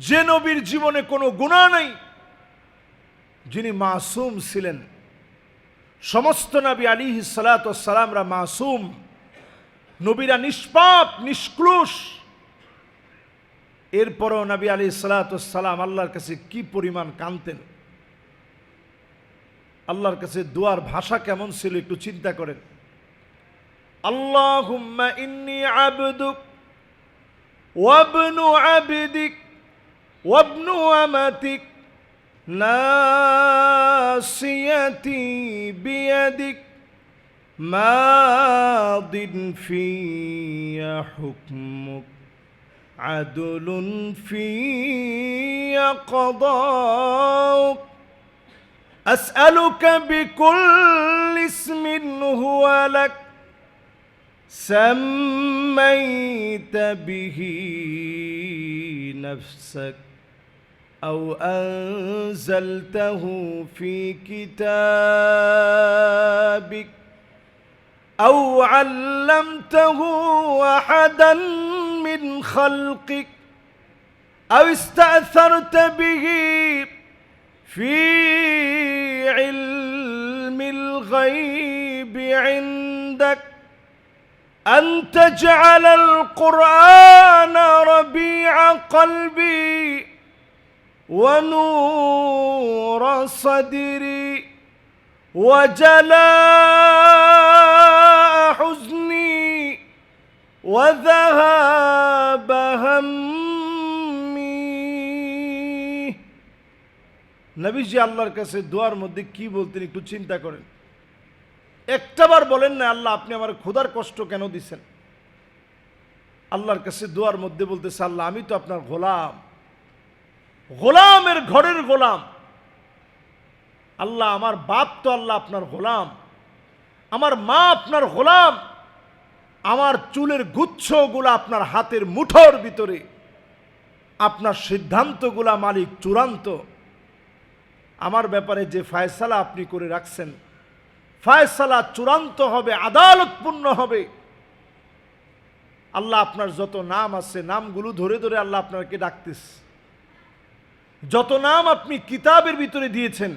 যে নবীর জীবনে কোনো গুনাহ নাই, যিনি মাসুম ছিলেন। সমস্ত নবী আলাইহিস সালাতু ওয়াস সালামরা মাসুম, নবীরা নিষ্পাপ নিষ্কলুষ। এরপরও নবী আলাইহিস সালাতু ওয়াস সালাম আল্লাহর কাছে কি পরিমাণ কাঁদতেন, আল্লাহর কাছে দোয়ার ভাষা কেমন ছিল একটু চিন্তা করেন। আল্লাহুম্মা ইন্নী আবদুক ওয়াবনু আবদিক ওয়াবনু আমাতিক নাসিয়াতি বিয়াদিক মাদিন ফিয়া হুকমুক আদলুন ফিয়া কদাউক আসআলুকা বিকুল্লি ইসমিন হুয়া লাক سميت به نفسك أو أنزلته في كتابك أو علمته أحدا من خلقك أو استأثرت به في علم الغيب عندك أن تجعل القرآن ربيع قلبي ونور صدري وجلاء حزني وذهاب همي। নবীজি আল্লাহর কাছে দোয়ার মধ্যে কি বলতেন একটু চিন্তা করেন। একটাবার বলেন না আল্লাহ আপনি আমার ক্ষুধার কষ্ট কেন দিছেন। আল্লাহর কাছে দোয়ার মধ্যে বলতেছে আল্লাহ আমি তো আপনার গোলাম, গোলামের ঘরের গোলাম। আল্লাহ আমার বাপ তো আল্লাহ আপনার গোলাম, আমার মা আপনার গোলাম, আমার চুলের গুচ্ছগুলা আপনার হাতের মুঠোর ভিতরে, আপনার সিদ্ধান্তগুলা মালিক চূড়ান্ত। আমার ব্যাপারে যে ফয়সালা আপনি করে রাখছেন ফয়সালা চূড়ান্ত হবে, আদালতপূর্ণ হবে। আল্লাহ আপনার যত নাম আছে নামগুলো ধরে ধরে আল্লাহ আপনাকে ডাকতেছে। যত নাম আপনি কিতাবের ভিতরে দিয়েছেন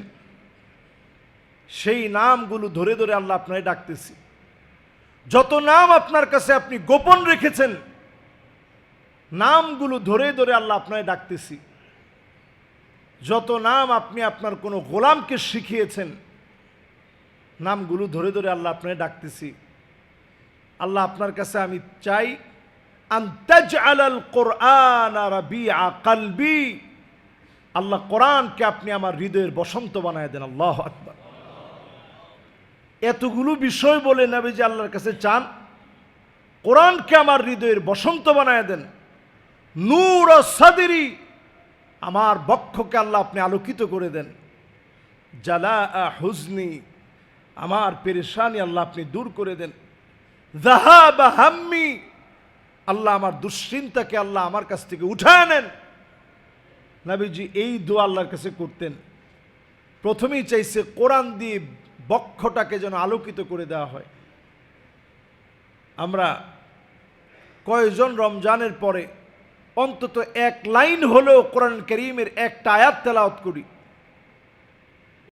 সেই নামগুলো ধরে ধরে আল্লাহ আপনাকে ডাকতেছি। যত নাম আপনার কাছে আপনি গোপন রেখেছেন নামগুলো ধরে ধরে আল্লাহ আপনাকে ডাকতেছি। যত নাম আপনি আপনার কোনো গোলামকে শিখিয়েছেন নামগুলো ধরে ধরে আল্লাহ আপনাকে ডাকতেছি। আল্লাহ আপনার কাছে আমি চাই আন তাজআলাল কুরআন রাবিআ কলবি, আল্লাহ কোরআনকে আপনি আমার হৃদয়ের বসন্ত বানায় দেন। আল্লাহু আকবার। এতগুলো বিষয় বলে নবীজি আল্লাহর কাছে চান কোরআনকে আমার হৃদয়ের বসন্ত বানায় দেন। নূর সাদরি, আমার বক্ষকে আল্লাহ আপনি আলোকিত করে দেন। জালাআ হুজনি, আমার পেরেশানি আল্লাহ আপনি দূর করে দেন। যাহাবা হাম্মি, আল্লাহ আমার দুশ্চিন্তাকে আল্লাহ আমার কাছ থেকে উঠায় নেন। নবীজি এই দোয়া আল্লাহর কাছে করতেন। প্রথমেই চাইছে কোরআন দিয়ে বক্ষটাকে যেন আলোকিত করে দেওয়া হয়। আমরা কয়েকজন রমজানের পরে অন্তত এক লাইন হলেও কোরআন কারীমের একটা আয়াত তেলাওয়াত করি।